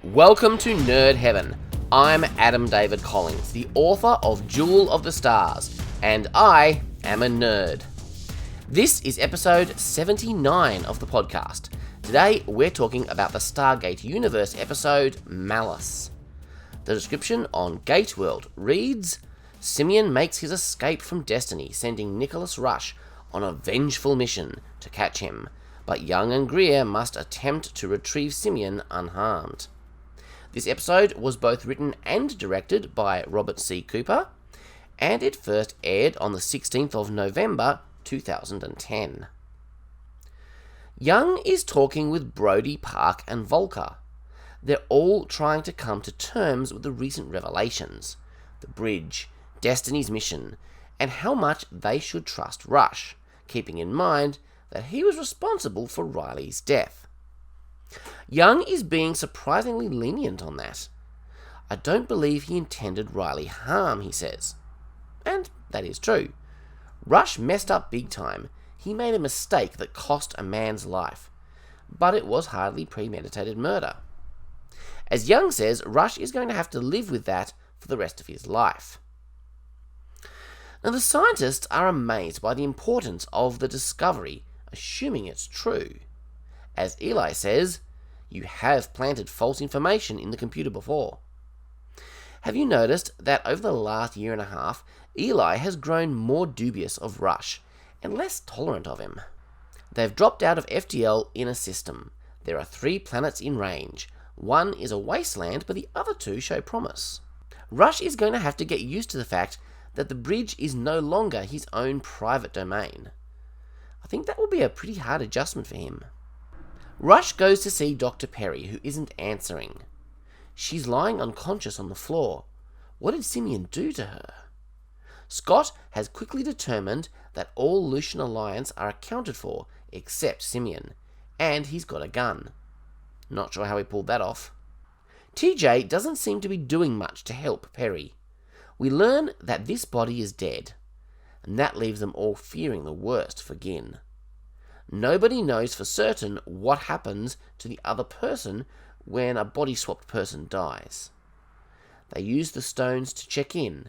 Welcome to Nerd Heaven. I'm Adam David Collins, the author of Jewel of the Stars, and I am a nerd. This is episode 79 of the podcast. Today we're talking about the Stargate universe episode Malice. The description on Gateworld reads, Simeon makes his escape from Destiny, sending Nicholas Rush on a vengeful mission to catch him, but Young and Greer must attempt to retrieve Simeon unharmed. This episode was both written and directed by Robert C. Cooper, and it first aired on the 16th of November 2010. Young is talking with Brody, Park, and Volker. They're all trying to come to terms with the recent revelations, the bridge, Destiny's mission, and how much they should trust Rush, keeping in mind that he was responsible for Riley's death. Young is being surprisingly lenient on that. I don't believe he intended Riley harm, he says. And that is true. Rush messed up big time. He made a mistake that cost a man's life. But it was hardly premeditated murder. As Young says, Rush is going to have to live with that for the rest of his life. Now the scientists are amazed by the importance of the discovery, assuming it's true. As Eli says, you have planted false information in the computer before. Have you noticed that over the last year and a half, Eli has grown more dubious of Rush and less tolerant of him? They've dropped out of FTL in a system. There are 3 planets in range. One is a wasteland, but the other 2 show promise. Rush is going to have to get used to the fact that the bridge is no longer his own private domain. I think that will be a pretty hard adjustment for him. Rush goes to see Dr. Perry, who isn't answering. She's lying unconscious on the floor. What did Simeon do to her? Scott has quickly determined that all Lucian Alliance are accounted for, except Simeon, and he's got a gun. Not sure how he pulled that off. TJ doesn't seem to be doing much to help Perry. We learn that this body is dead, and that leaves them all fearing the worst for Gin. Nobody knows for certain what happens to the other person when a body-swapped person dies. They use the stones to check in,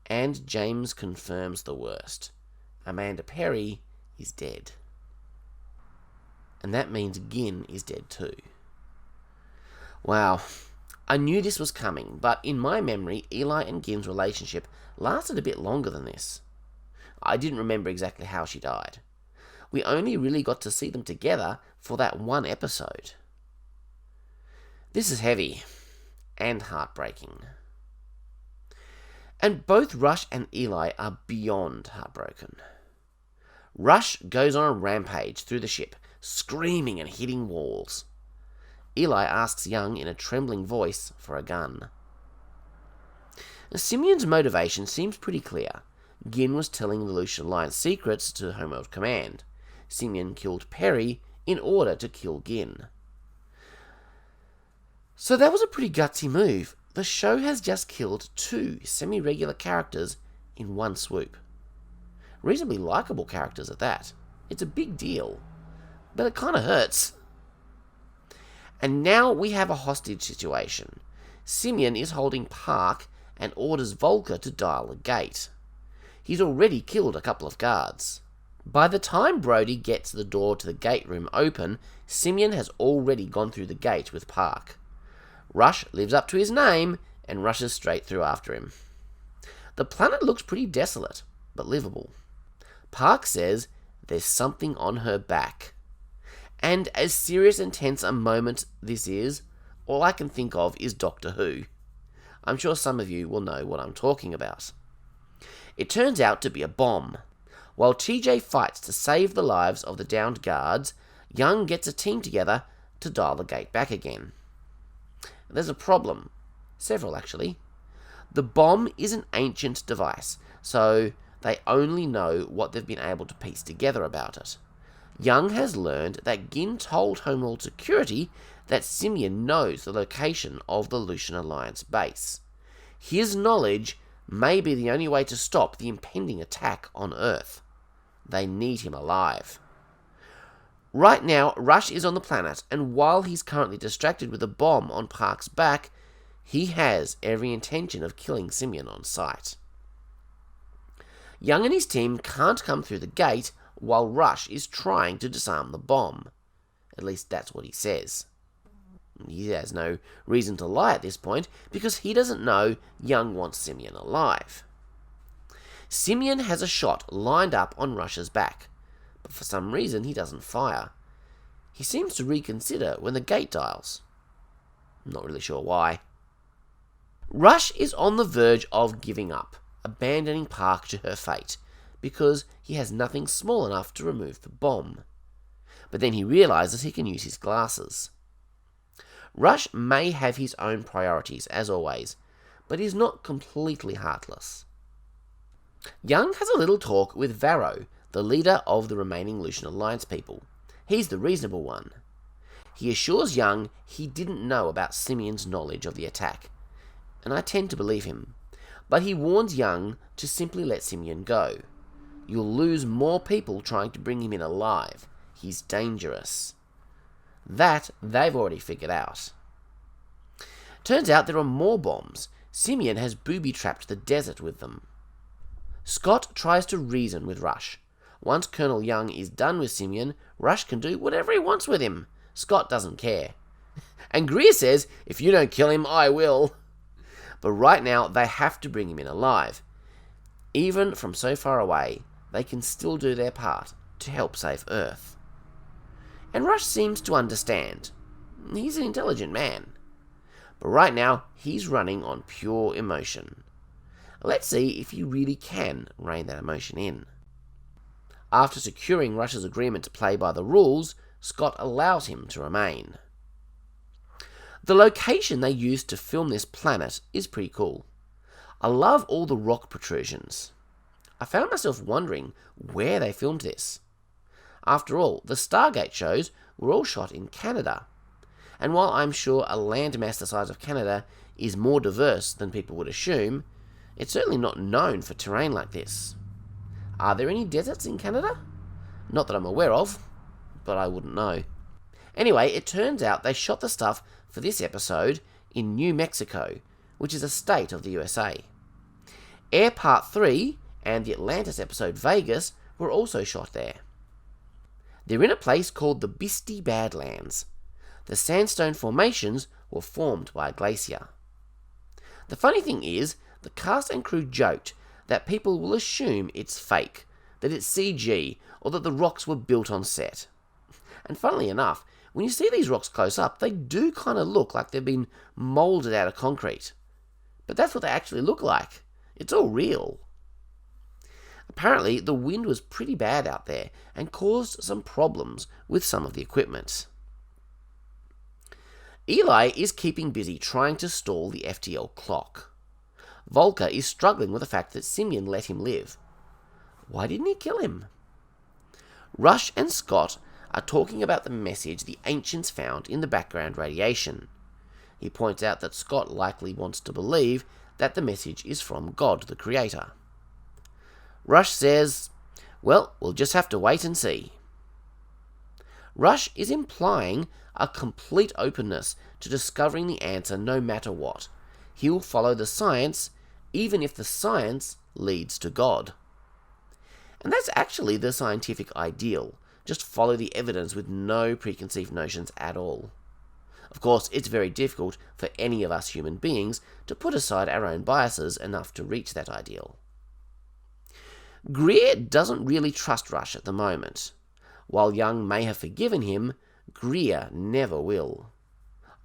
and James confirms the worst. Amanda Perry is dead. And that means Gin is dead too. Wow, I knew this was coming, but in my memory, Eli and Gin's relationship lasted a bit longer than this. I didn't remember exactly how she died. We only really got to see them together for that one episode. This is heavy and heartbreaking. And both Rush and Eli are beyond heartbroken. Rush goes on a rampage through the ship, screaming and hitting walls. Eli asks Young in a trembling voice for a gun. Now, Simeon's motivation seems pretty clear. Gin was telling the Lucian Alliance secrets to Homeworld Command. Simeon killed Perry in order to kill Gin. So that was a pretty gutsy move. The show has just killed 2 semi-regular characters in one swoop. Reasonably likeable characters at that. It's a big deal, but it kind of hurts. And now we have a hostage situation. Simeon is holding Park and orders Volker to dial the gate. He's already killed a couple of guards. By the time Brody gets the door to the gate room open, Simeon has already gone through the gate with Park. Rush lives up to his name and rushes straight through after him. The planet looks pretty desolate, but livable. Park says there's something on her back. And as serious and tense a moment this is, all I can think of is Doctor Who. I'm sure some of you will know what I'm talking about. It turns out to be a bomb. While TJ fights to save the lives of the downed guards, Young gets a team together to dial the gate back again. There's a problem. Several, actually. The bomb is an ancient device, so they only know what they've been able to piece together about it. Young has learned that Gin told Homeworld Security that Simeon knows the location of the Lucian Alliance base. His knowledge may be the only way to stop the impending attack on Earth. They need him alive. Right now, Rush is on the planet, and while he's currently distracted with a bomb on Park's back, he has every intention of killing Simeon on sight. Young and his team can't come through the gate while Rush is trying to disarm the bomb. At least that's what he says. He has no reason to lie at this point because he doesn't know Young wants Simeon alive. Simeon has a shot lined up on Rush's back, but for some reason he doesn't fire. He seems to reconsider when the gate dials. Not really sure why. Rush is on the verge of giving up, abandoning Park to her fate, because he has nothing small enough to remove the bomb. But then he realizes he can use his glasses. Rush may have his own priorities, as always, but he's not completely heartless. Young has a little talk with Varro, the leader of the remaining Lucian Alliance people. He's the reasonable one. He assures Young he didn't know about Simeon's knowledge of the attack, and I tend to believe him, but he warns Young to simply let Simeon go. You'll lose more people trying to bring him in alive. He's dangerous. That they've already figured out. Turns out there are more bombs. Simeon has booby-trapped the desert with them. Scott tries to reason with Rush. Once Colonel Young is done with Simeon, Rush can do whatever he wants with him. Scott doesn't care. And Greer says, if you don't kill him, I will. But right now, they have to bring him in alive. Even from so far away, they can still do their part to help save Earth. And Rush seems to understand. He's an intelligent man. But right now, he's running on pure emotion. Let's see if he really can rein that emotion in. After securing Rush's agreement to play by the rules, Scott allows him to remain. The location they used to film this planet is pretty cool. I love all the rock protrusions. I found myself wondering where they filmed this. After all, the Stargate shows were all shot in Canada. And while I'm sure a landmass the size of Canada is more diverse than people would assume, it's certainly not known for terrain like this. Are there any deserts in Canada? Not that I'm aware of, but I wouldn't know. Anyway, it turns out they shot the stuff for this episode in New Mexico, which is a state of the USA. Air Part 3 and the Atlantis episode Vegas were also shot there. They're in a place called the Binti Badlands. The sandstone formations were formed by a glacier. The funny thing is, the cast and crew joked that people will assume it's fake, that it's CG, or that the rocks were built on set. And funnily enough, when you see these rocks close up, they do kind of look like they've been moulded out of concrete. But that's what they actually look like. It's all real. Apparently, the wind was pretty bad out there and caused some problems with some of the equipment. Eli is keeping busy trying to stall the FTL clock. Volker is struggling with the fact that Simeon let him live. Why didn't he kill him? Rush and Scott are talking about the message the ancients found in the background radiation. He points out that Scott likely wants to believe that the message is from God the Creator. Rush says, well, we'll just have to wait and see. Rush is implying a complete openness to discovering the answer no matter what. He'll follow the science, even if the science leads to God. And that's actually the scientific ideal. Just follow the evidence with no preconceived notions at all. Of course, it's very difficult for any of us human beings to put aside our own biases enough to reach that ideal. Greer doesn't really trust Rush at the moment. While Young may have forgiven him, Greer never will.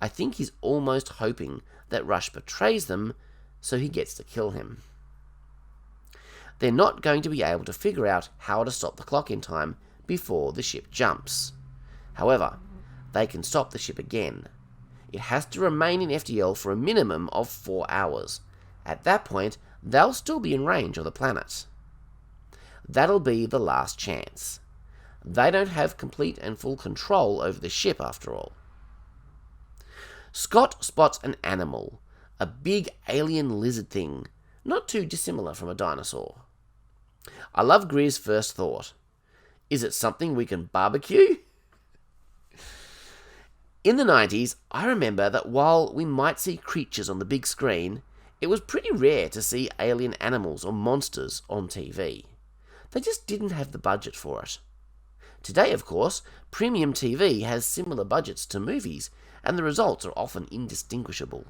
I think he's almost hoping that Rush betrays them so he gets to kill him. They're not going to be able to figure out how to stop the clock in time before the ship jumps. However, they can stop the ship again. It has to remain in FTL for a minimum of 4 hours. At that point, they'll still be in range of the planet. That'll be the last chance. They don't have complete and full control over the ship after all. Scott spots an animal, a big alien lizard thing, not too dissimilar from a dinosaur. I love Greer's first thought. Is it something we can barbecue? In the 90s, I remember that while we might see creatures on the big screen, it was pretty rare to see alien animals or monsters on TV. They just didn't have the budget for it. Today, of course, premium TV has similar budgets to movies, and the results are often indistinguishable.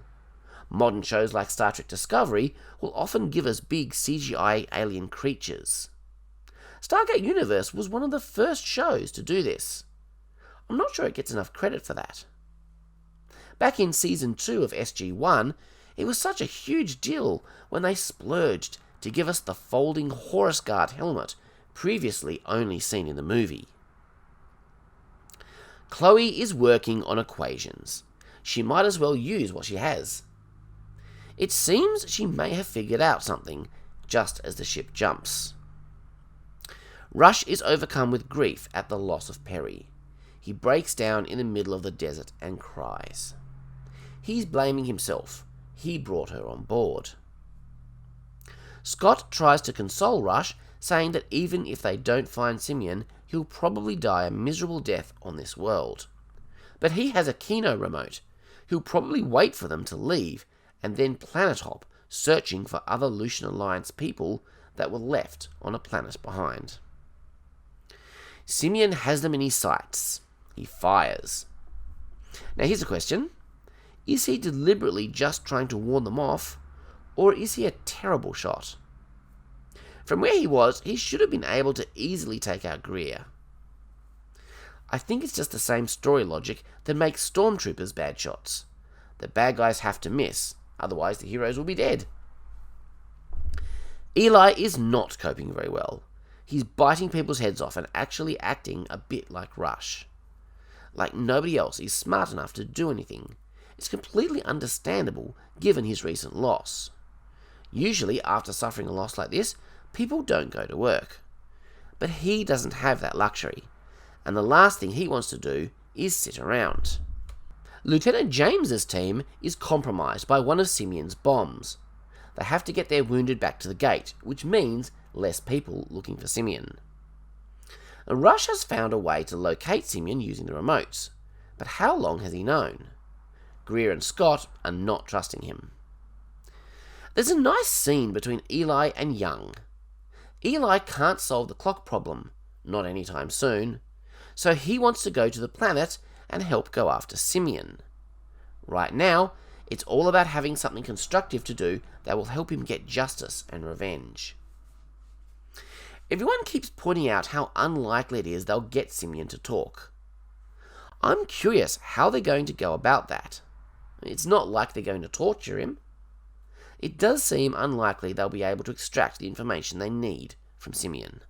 Modern shows like Star Trek Discovery will often give us big CGI alien creatures. Stargate Universe was one of the first shows to do this. I'm not sure it gets enough credit for that. Back in Season 2 of SG-1, it was such a huge deal when they splurged to give us the folding Horus Guard helmet, previously only seen in the movie. Chloe is working on equations. She might as well use what she has. It seems she may have figured out something, just as the ship jumps. Rush is overcome with grief at the loss of Perry. He breaks down in the middle of the desert and cries. He's blaming himself. He brought her on board. Scott tries to console Rush, saying that even if they don't find Simeon, he'll probably die a miserable death on this world. But he has a Kino remote. He'll probably wait for them to leave and then planet hop, searching for other Lucian Alliance people that were left on a planet behind. Simeon has them in his sights. He fires. Now here's a question. Is he deliberately just trying to warn them off, or is he a terrible shot? From where he was, he should have been able to easily take out Greer. I think it's just the same story logic that makes stormtroopers bad shots. The bad guys have to miss, otherwise the heroes will be dead. Eli is not coping very well. He's biting people's heads off and actually acting a bit like Rush. Like nobody else is smart enough to do anything. It's completely understandable given his recent loss. Usually, after suffering a loss like this, people don't go to work. But he doesn't have that luxury, and the last thing he wants to do is sit around. Lieutenant James's team is compromised by one of Simeon's bombs. They have to get their wounded back to the gate, which means less people looking for Simeon. Rush has found a way to locate Simeon using the remotes, but how long has he known? Greer and Scott are not trusting him. There's a nice scene between Eli and Young. Eli can't solve the clock problem, not anytime soon, so he wants to go to the planet and help go after Simeon. Right now, it's all about having something constructive to do that will help him get justice and revenge. Everyone keeps pointing out how unlikely it is they'll get Simeon to talk. I'm curious how they're going to go about that. It's not like they're going to torture him. It does seem unlikely they'll be able to extract the information they need from Simeon.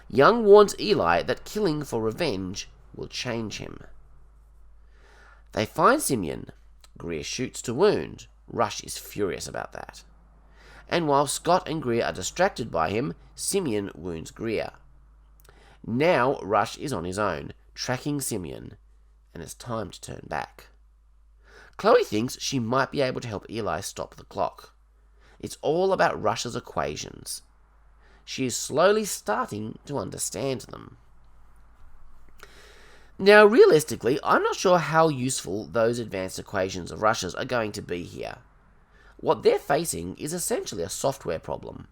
Young warns Eli that killing for revenge will change him. They find Simeon. Greer shoots to wound. Rush is furious about that. And while Scott and Greer are distracted by him, Simeon wounds Greer. Now Rush is on his own, tracking Simeon, and it's time to turn back. Chloe thinks she might be able to help Eli stop the clock. It's all about Rush's equations. She is slowly starting to understand them. Now, realistically, I'm not sure how useful those advanced equations of Rush's are going to be here. What they're facing is essentially a software problem.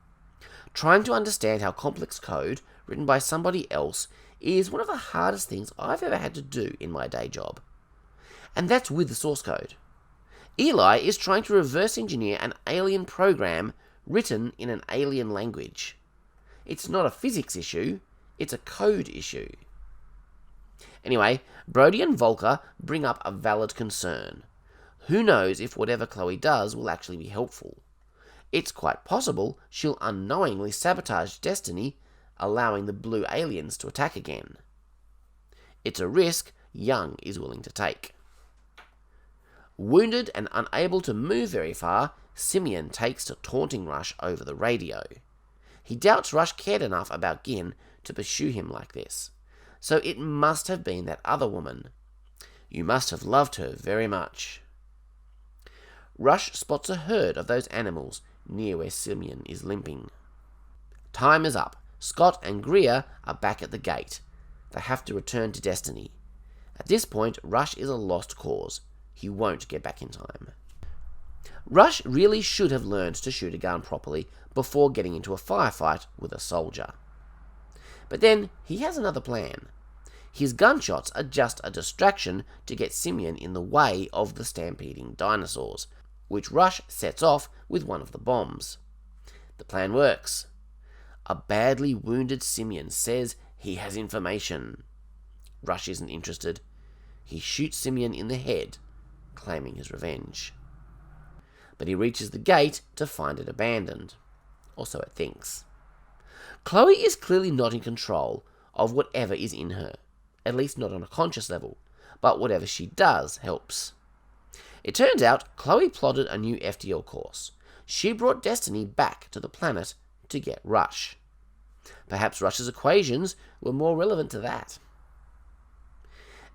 Trying to understand how complex code, written by somebody else, is one of the hardest things I've ever had to do in my day job. And that's with the source code. Eli is trying to reverse engineer an alien program written in an alien language. It's not a physics issue, it's a code issue. Anyway, Brody and Volker bring up a valid concern. Who knows if whatever Chloe does will actually be helpful? It's quite possible she'll unknowingly sabotage Destiny, allowing the blue aliens to attack again. It's a risk Young is willing to take. Wounded and unable to move very far, Simeon takes to taunting Rush over the radio. He doubts Rush cared enough about Gin to pursue him like this. So it must have been that other woman. You must have loved her very much. Rush spots a herd of those animals near where Simeon is limping. Time is up. Scott and Greer are back at the gate. They have to return to Destiny. At this point, Rush is a lost cause. He won't get back in time. Rush really should have learned to shoot a gun properly before getting into a firefight with a soldier. But then, he has another plan. His gunshots are just a distraction to get Simeon in the way of the stampeding dinosaurs, which Rush sets off with one of the bombs. The plan works. A badly wounded Simeon says he has information. Rush isn't interested. He shoots Simeon in the head, claiming his revenge. But he reaches the gate to find it abandoned. Or so it thinks. Chloe is clearly not in control of whatever is in her, at least not on a conscious level, but whatever she does helps. It turns out Chloe plotted a new FTL course. She brought Destiny back to the planet to get Rush. Perhaps Rush's equations were more relevant to that.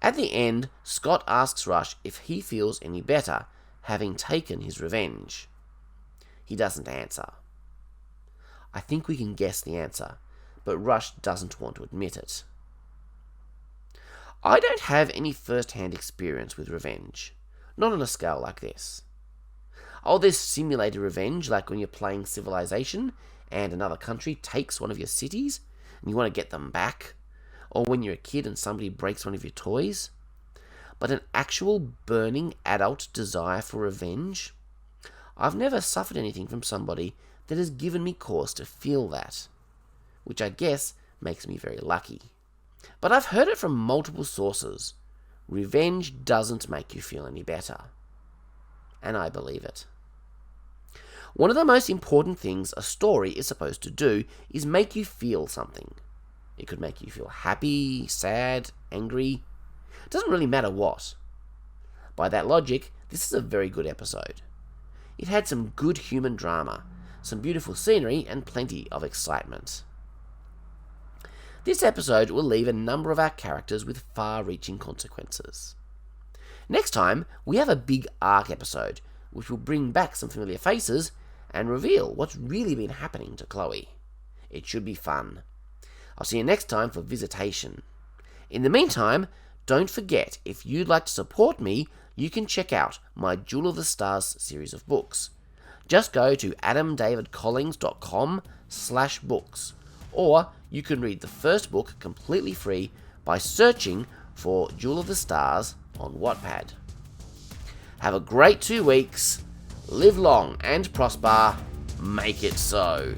At the end, Scott asks Rush if he feels any better, having taken his revenge. He doesn't answer. I think we can guess the answer, but Rush doesn't want to admit it. I don't have any first-hand experience with revenge, not on a scale like this. Oh, there's simulated revenge, like when you're playing Civilization and another country takes one of your cities and you want to get them back, or when you're a kid and somebody breaks one of your toys. But an actual burning adult desire for revenge? I've never suffered anything from somebody that has given me cause to feel that, which I guess makes me very lucky. But I've heard it from multiple sources. Revenge doesn't make you feel any better. And I believe it. One of the most important things a story is supposed to do is make you feel something. It could make you feel happy, sad, angry. It doesn't really matter what. By that logic, this is a very good episode. It had some good human drama, some beautiful scenery, and plenty of excitement. This episode will leave a number of our characters with far-reaching consequences. Next time, we have a big arc episode, which will bring back some familiar faces and reveal what's really been happening to Chloe. It should be fun. I'll see you next time for Visitation. In the meantime, don't forget, if you'd like to support me, you can check out my Jewel of the Stars series of books. Just go to adamdavidcollins.com/books, or you can read the first book completely free by searching for Jewel of the Stars on Wattpad. Have a great 2 weeks, live long and prosper, make it so.